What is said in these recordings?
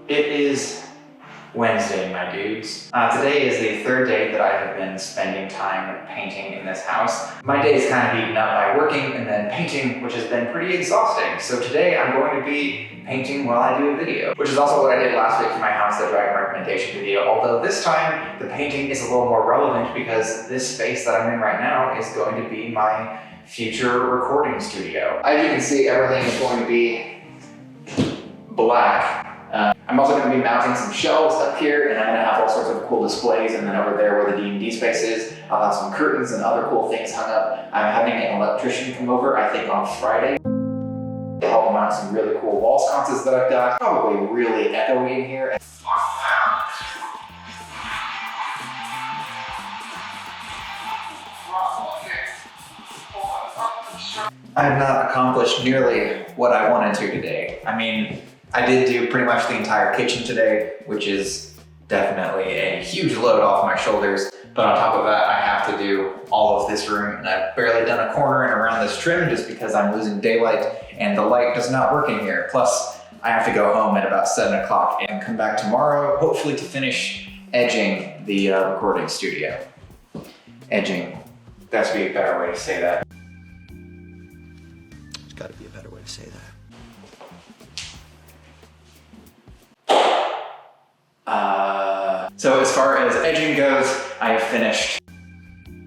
It is Wednesday, my dudes. Today is the third day that I have been spending time painting in this house. My day is kind of eaten up by working and then painting, which has been pretty exhausting. So today I'm going to be painting while I do a video, which is also what I did last week for my house, the dragon recommendation video. Although this time the painting is a little more relevant because this space that I'm in right now is going to be my future recording studio. As you can see, everything is going to be black. I'm also going to be mounting some shelves up here, and I'm going to have all sorts of cool displays, and then over there where the D&D space is, I'll have some curtains and other cool things hung up. I'm having an electrician come over, I think on Friday, to help mount some really cool wall sconces that I've got. Probably really echoey in here. I have not accomplished nearly what I wanted to today. I mean, I did do pretty much the entire kitchen today, which is definitely a huge load off my shoulders. But on top of that, I have to do all of this room, and I've barely done a corner and around this trim just because I'm losing daylight and the light does not work in here. Plus, I have to go home at about 7 o'clock and come back tomorrow, hopefully to finish edging the recording studio. Edging. That's be a better way to say that. There's got to be a better way to say that. So as far as edging goes, I have finished.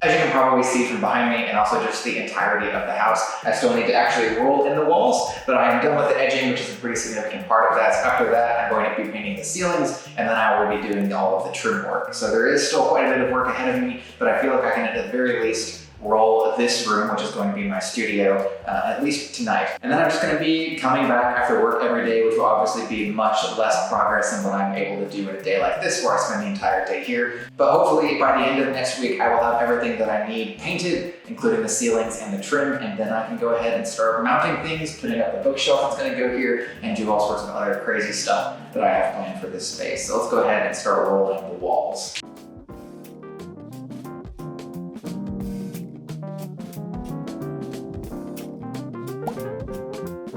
As you can probably see from behind me, and also just the entirety of the house, I still need to actually roll in the walls, but I am done with the edging, which is a pretty significant part of that. So after that, I'm going to be painting the ceilings, and then I will be doing all of the trim work. So there is still quite a bit of work ahead of me, but I feel like I can at the very least roll this room, which is going to be my studio, at least tonight. And then I'm just going to be coming back after work every day, which will obviously be much less progress than what I'm able to do in a day like this, where I spend the entire day here. But hopefully by the end of next week, I will have everything that I need painted, including the ceilings and the trim, and then I can go ahead and start mounting things, putting up the bookshelf that's going to go here, and do all sorts of other crazy stuff that I have planned for this space. So let's go ahead and start rolling the walls.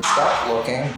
Stop looking.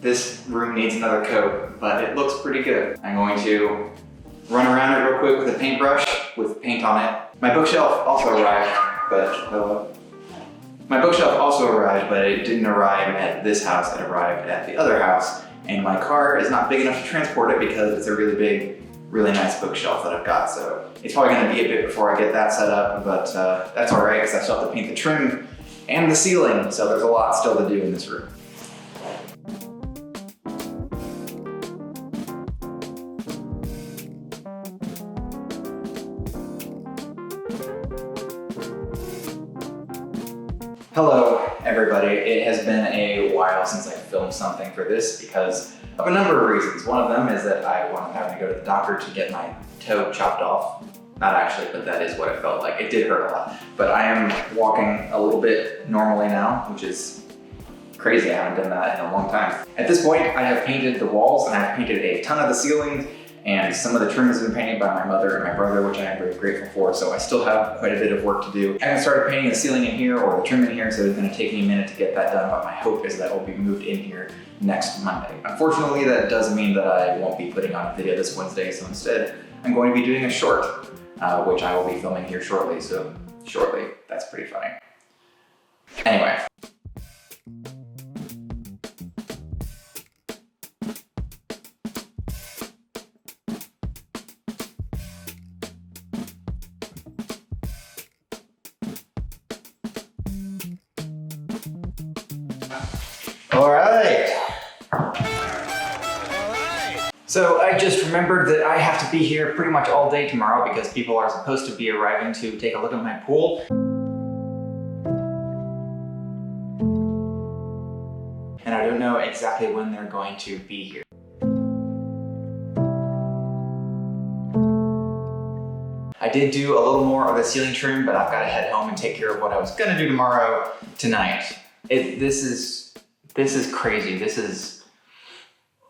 This room needs another coat, but it looks pretty good. I'm going to run around it real quick with a paintbrush with paint on it. My bookshelf also arrived, but it didn't arrive at this house. It arrived at the other house, and my car is not big enough to transport it because it's a really big, really nice bookshelf that I've got. So it's probably going to be a bit before I get that set up, but that's all right because I still have to paint the trim and the ceiling. So there's a lot still to do in this room. Hello, everybody. It has been a while since I filmed something for this because of a number of reasons. One of them is that I wound up having to go to the doctor to get my toe chopped off. Not actually, but that is what it felt like. It did hurt a lot. But I am walking a little bit normally now, which is crazy. I haven't done that in a long time. At this point, I have painted the walls and I've painted a ton of the ceilings, And some of the trim has been painted by my mother and my brother, which I am very grateful for. So I still have quite a bit of work to do. I haven't started painting the ceiling in here or the trim in here, so it's gonna take me a minute to get that done, but my hope is that it will be moved in here next Monday. Unfortunately, that does mean that I won't be putting on a video this Wednesday, so instead I'm going to be doing a short, which I will be filming here shortly. So shortly, that's pretty funny. Anyway. All right. So I just remembered that I have to be here pretty much all day tomorrow because people are supposed to be arriving to take a look at my pool. And I don't know exactly when they're going to be here. I did do a little more of the ceiling trim, but I've got to head home and take care of what I was gonna do tomorrow tonight. This is crazy.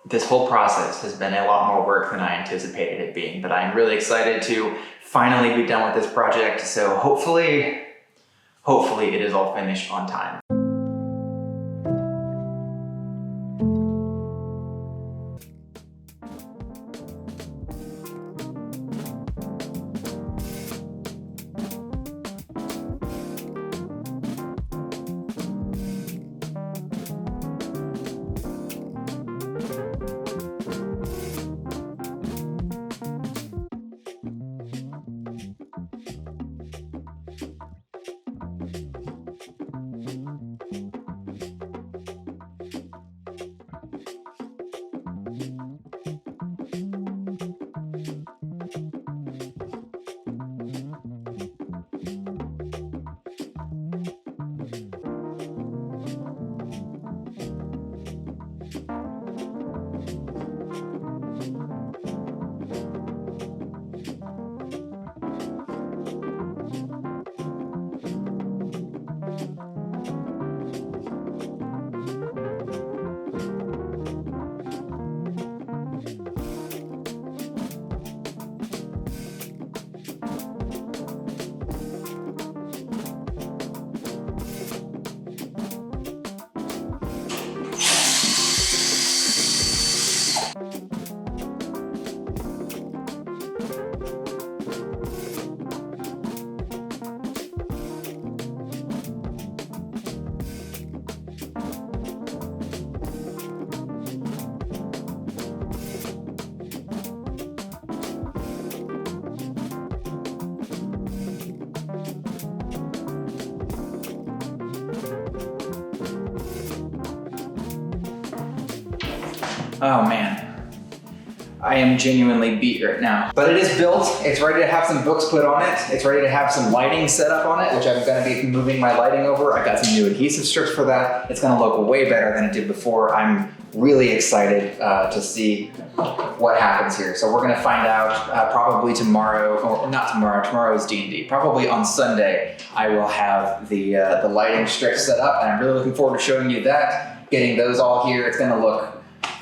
This whole process has been a lot more work than I anticipated it being, but I'm really excited to finally be done with this project. So hopefully it is all finished on time. Oh man, I am genuinely beat right now. But it is built, it's ready to have some books put on it, it's ready to have some lighting set up on it, which I'm gonna be moving my lighting over. I've got some new adhesive strips for that. It's gonna look way better than it did before. I'm really excited to see what happens here. So we're gonna find out probably tomorrow, or not tomorrow, tomorrow is D&D. Probably on Sunday, I will have the lighting strips set up, and I'm really looking forward to showing you that, getting those all here. It's gonna look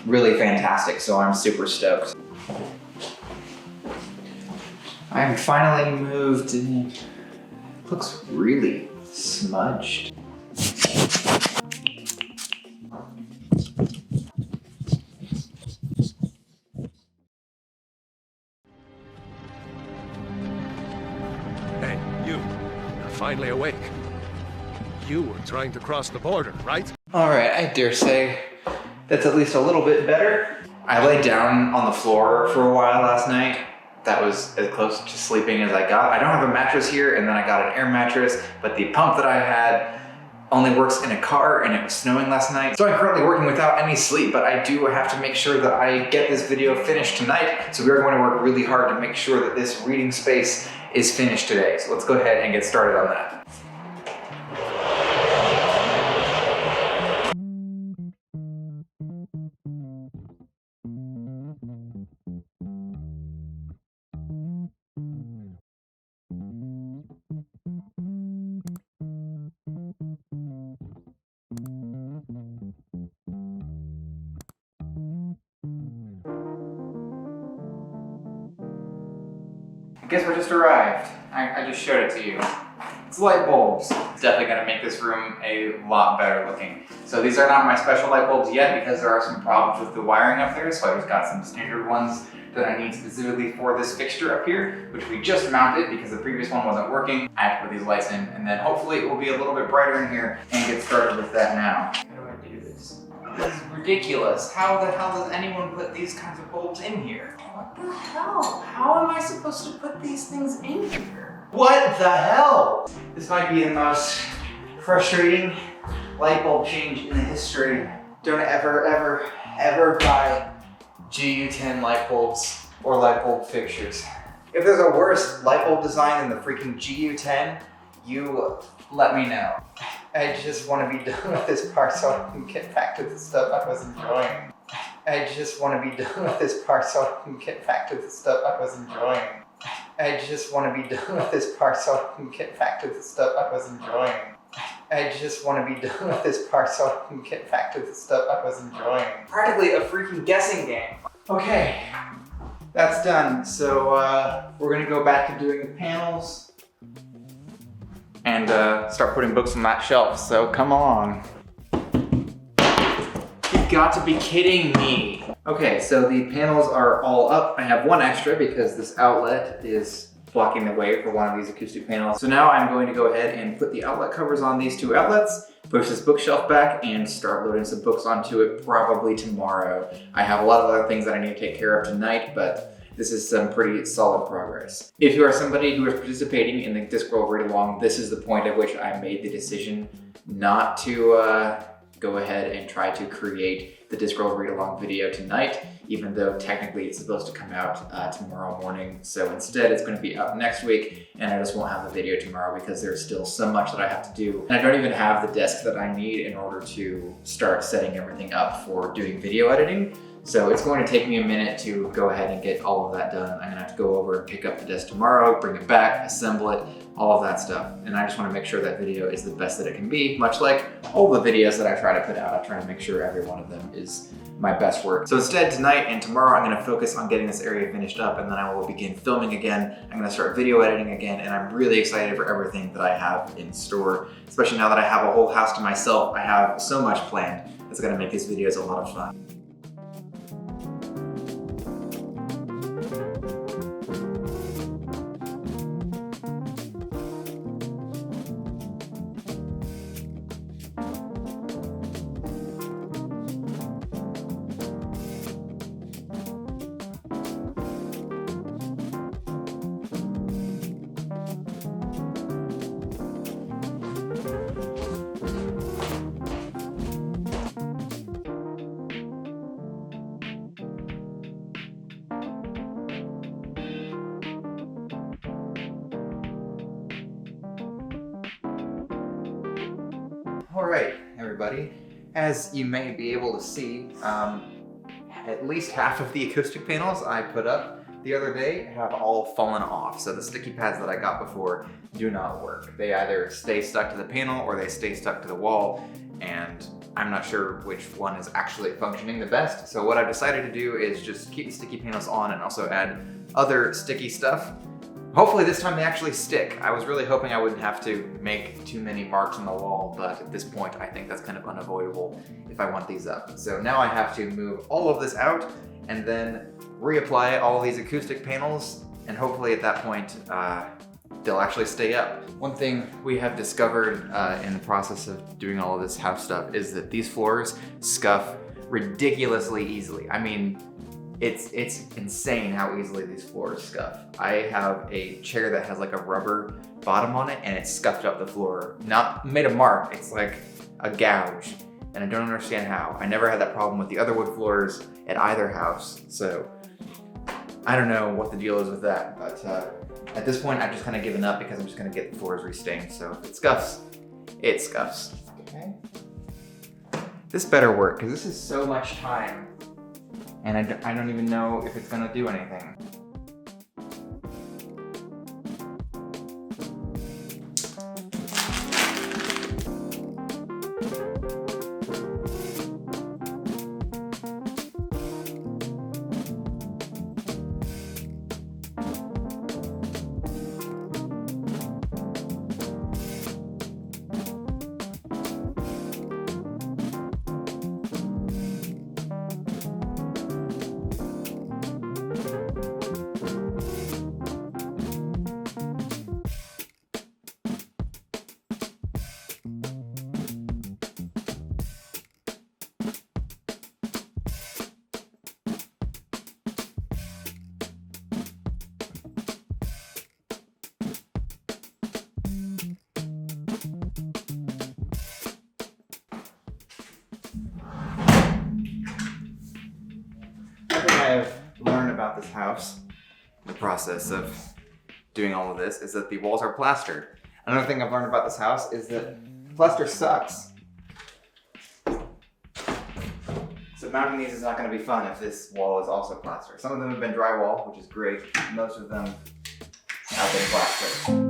really fantastic, so I'm super stoked. I'm finally moved in. Looks really smudged. Hey, you're finally awake. You were trying to cross the border, right? All right, I dare say that's at least a little bit better. I laid down on the floor for a while last night. That was as close to sleeping as I got. I don't have a mattress here, and then I got an air mattress, but the pump that I had only works in a car, and it was snowing last night. So I'm currently working without any sleep, but I do have to make sure that I get this video finished tonight. So we are going to work really hard to make sure that this reading space is finished today. So let's go ahead and get started on that. Guess what just arrived? I just showed it to you. It's light bulbs. It's definitely gonna make this room a lot better looking. So these are not my special light bulbs yet because there are some problems with the wiring up there, so I just got some standard ones that I need specifically for this fixture up here, which we just mounted because the previous one wasn't working. I have to put these lights in, and then hopefully it will be a little bit brighter in here and get started with that now. How do I do this? This is ridiculous. How the hell does anyone put these kinds of bulbs in here? What the hell? How am I supposed to put these things in here? What the hell? This might be the most frustrating light bulb change in the history. Don't ever buy GU10 light bulbs or light bulb fixtures. If there's a worse light bulb design than the freaking GU10, you let me know. I just want to be done with this part so I can get back to the stuff I was enjoying. I just want to be done with this part so I can get back to the stuff I was enjoying. I just want to be done with this part so I can get back to the stuff I was enjoying. I just want to be done with this part so I can get back to the stuff I was enjoying. Practically a freaking guessing game. Okay, that's done. So we're gonna go back to doing the panels and start putting books on that shelf. So come on. You've got to be kidding me. Okay, so the panels are all up. I have one extra because this outlet is blocking the way for one of these acoustic panels. So now I'm going to go ahead and put the outlet covers on these two outlets, push this bookshelf back, and start loading some books onto it probably tomorrow. I have a lot of other things that I need to take care of tonight, but this is some pretty solid progress. If you are somebody who is participating in the Discworld Read-Along, this is the point at which I made the decision not to go ahead and try to create the Discworld Read-Along video tonight, even though technically it's supposed to come out tomorrow morning. So instead it's going to be up next week, and I just won't have a video tomorrow because there's still so much that I have to do. And I don't even have the desk that I need in order to start setting everything up for doing video editing. So it's going to take me a minute to go ahead and get all of that done. I'm gonna have to go over and pick up the desk tomorrow, bring it back, assemble it, all of that stuff. And I just wanna make sure that video is the best that it can be, much like all the videos that I try to put out. I try to make sure every one of them is my best work. So instead, tonight and tomorrow, I'm gonna focus on getting this area finished up, and then I will begin filming again. I'm gonna start video editing again, and I'm really excited for everything that I have in store. Especially now that I have a whole house to myself, I have so much planned. It's gonna make these videos a lot of fun. All right, everybody. As you may be able to see, at least half of the acoustic panels I put up the other day have all fallen off. So the sticky pads that I got before do not work. They either stay stuck to the panel or they stay stuck to the wall, and I'm not sure which one is actually functioning the best. So what I've decided to do is just keep the sticky panels on and also add other sticky stuff. Hopefully this time they actually stick. I was really hoping I wouldn't have to make too many marks on the wall, but at this point I think that's kind of unavoidable if I want these up. So now I have to move all of this out and then reapply all of these acoustic panels, and hopefully at that point they'll actually stay up. One thing we have discovered in the process of doing all of this house stuff is that these floors scuff ridiculously easily. I mean, it's insane how easily these floors scuff. I have a chair that has like a rubber bottom on it, and it scuffed up the floor. Not made a mark, it's like a gouge. And I don't understand how. I never had that problem with the other wood floors at either house. So I don't know what the deal is with that, but at this point I've just kind of given up because I'm just gonna get the floors restained. So if it scuffs, it scuffs. Okay. This better work, because this is so much time. And I don't even know if it's gonna do anything. this house, the process of doing all of this, is that the walls are plastered. Another thing I've learned about this house is that plaster sucks. So mounting these is not going to be fun if this wall is also plastered. Some of them have been drywall, which is great. Most of them have been plastered.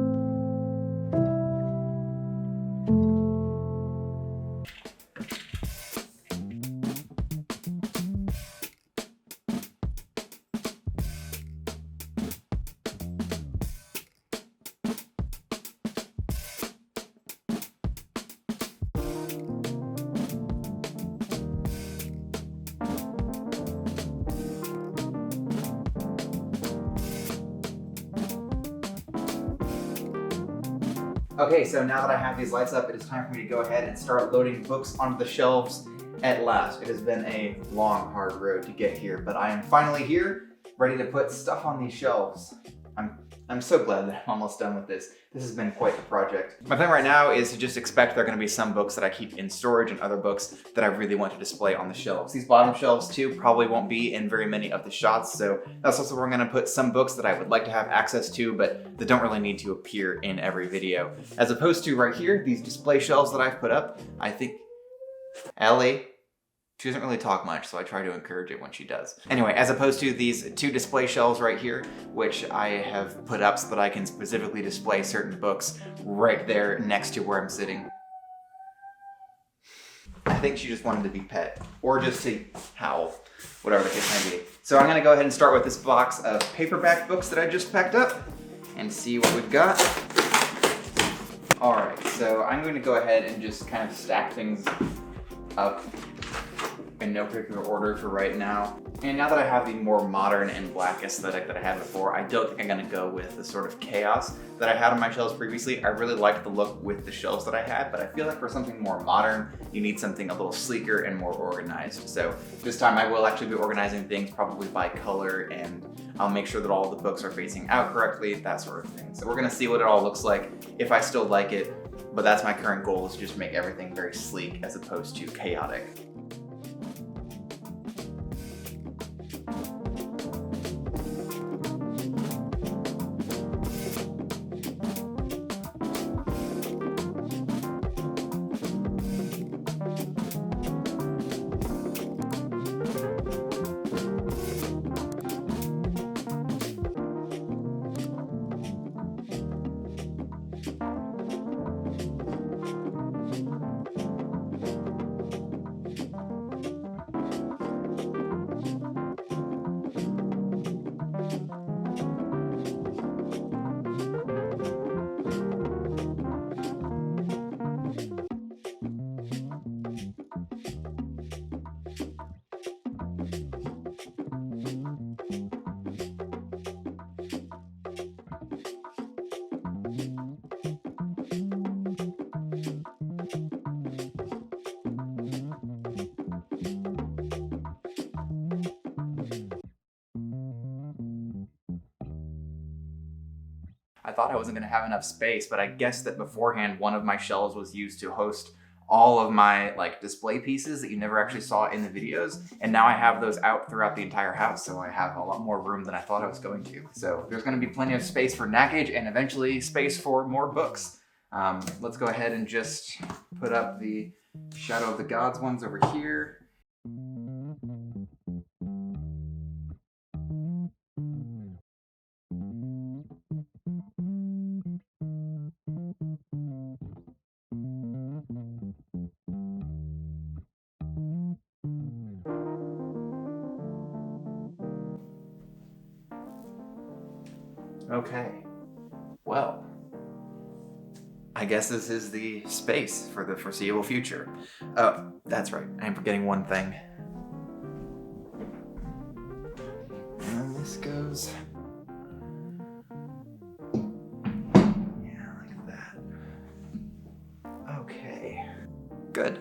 Okay, so now that I have these lights up, it is time for me to go ahead and start loading books onto the shelves at last. It has been a long, hard road to get here, but I am finally here, ready to put stuff on these shelves. I'm so glad that I'm almost done with this. This has been quite the project. My plan right now is to just expect there are going to be some books that I keep in storage and other books that I really want to display on the shelves. These bottom shelves too probably won't be in very many of the shots, so that's also where I'm going to put some books that I would like to have access to, but that don't really need to appear in every video. As opposed to right here, these display shelves that I've put up, I think Ellie, she doesn't really talk much, so I try to encourage it when she does. Anyway, as opposed to these two display shelves right here, which I have put up so that I can specifically display certain books right there next to where I'm sitting. I think she just wanted to be pet, or just to howl, whatever the case may be. So I'm gonna go ahead and start with this box of paperback books that I just packed up and see what we've got. All right, so I'm going to go ahead and just kind of stack things up in no particular order for right now. And now that I have the more modern and black aesthetic that I had before, I don't think I'm gonna go with the sort of chaos that I had on my shelves previously. I really liked the look with the shelves that I had, but I feel like for something more modern, you need something a little sleeker and more organized. So this time I will actually be organizing things probably by color, and I'll make sure that all the books are facing out correctly, that sort of thing. So we're gonna see what it all looks like, if I still like it, but that's my current goal, is to just make everything very sleek as opposed to chaotic. I thought I wasn't gonna have enough space, but I guess that beforehand, one of my shelves was used to host all of my display pieces that you never actually saw in the videos. And now I have those out throughout the entire house, so I have a lot more room than I thought I was going to. So there's gonna be plenty of space for knackage and eventually space for more books. Let's go ahead and just put up the Shadow of the Gods ones over here. Okay, well, I guess this is the space for the foreseeable future. Oh, that's right, I'm forgetting one thing. And this goes, yeah, like that. Okay, good.